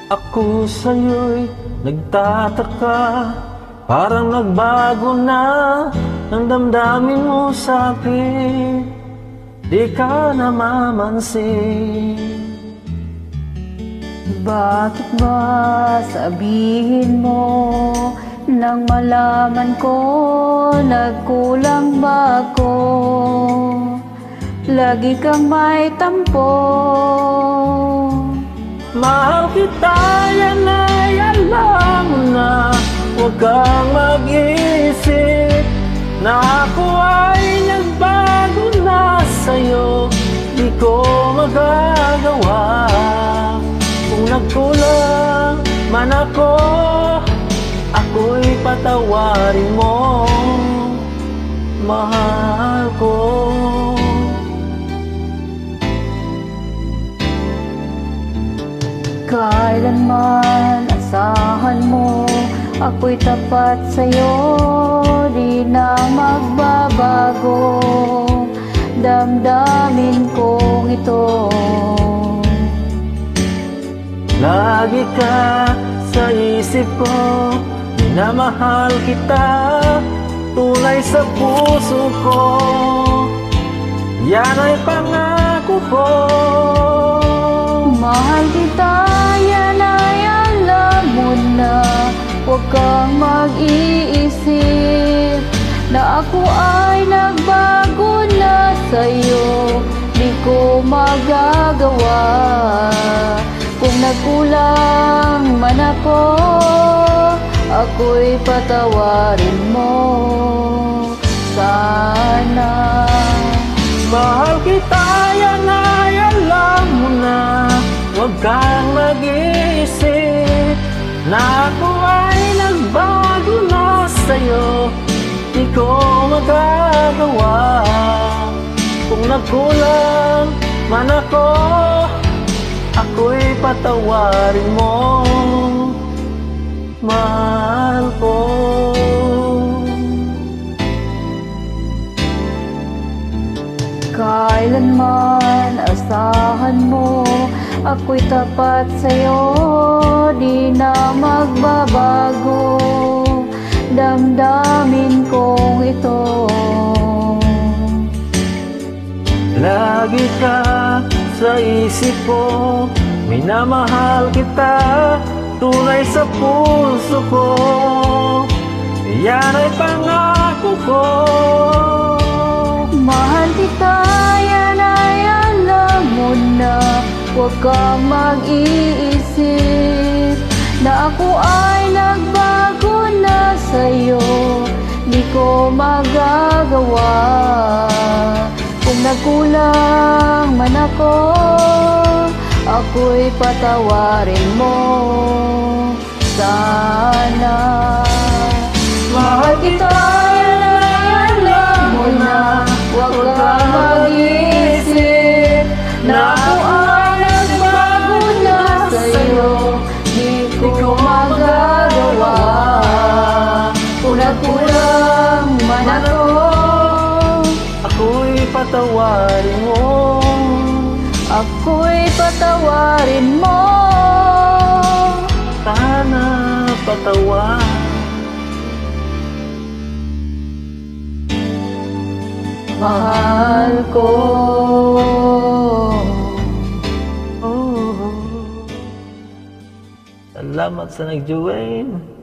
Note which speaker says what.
Speaker 1: Ako sa'yo'y nagtataka, parang nagbago na ang damdamin mo sa'kin. Di ka namamansin.
Speaker 2: Bakit ba sabihin mo nang malaman ko nagkulang ba ako? Lagi kang may tampo.
Speaker 1: Mahal kita, yan ay alam mo na. Huwag kang mag-iisip na ako ay nagbago na sa'yo. Di ko magagawa. Kung nagkulang man ako, ako'y patawarin mo, mahal ko.
Speaker 2: Kailanman asahan mo, ako'y tapat sa'yo, di na magbabago damdamin kong ito.
Speaker 1: Lagi ka sa isip ko, minamahal kita, tunay sa puso ko. Yan ay pangako ko.
Speaker 2: Mahal kita, yan ay alam mo na. Huwag kang mag-iisip na ako ay nagbago na sa'yo. Di ko magagawa. Kung nagkulang man ako, ako'y patawarin mo sana.
Speaker 1: Mahal kita, yan ay alam mo na. Huwag kang mag-iisip na ako ay nagbago na sa'yo. Di ko magagawa. Kung nagkulang man ako, ako'y patawarin mo, mahal ko.
Speaker 2: Kailanman asahan mo, ako'y tapat sa'yo, di na magbabago damdamin kong ito.
Speaker 1: Lagi ka sa isip ko, minamahal kita, tunay sa puso ko. Yan ay pangako ko.
Speaker 2: Mahal kita, yan ay alam mo na. Huwag kang mag-iisip na ako ay nagbago na sa'yo. Di ko magagawa. Kung nagkulang man ako, ako'y patawarin mo sana. Mahal kita, yan ay alam mo na. Huwag kang mag-iisip na ako ay nagbago na sa'yo. Di ko magagawa. Kung nagkulang man ako,
Speaker 1: ako'y patawarin mo.
Speaker 2: ako'y patawarin mo.
Speaker 1: Sana patawarin.
Speaker 2: Mahal ko.
Speaker 1: Salamat sa nag-join.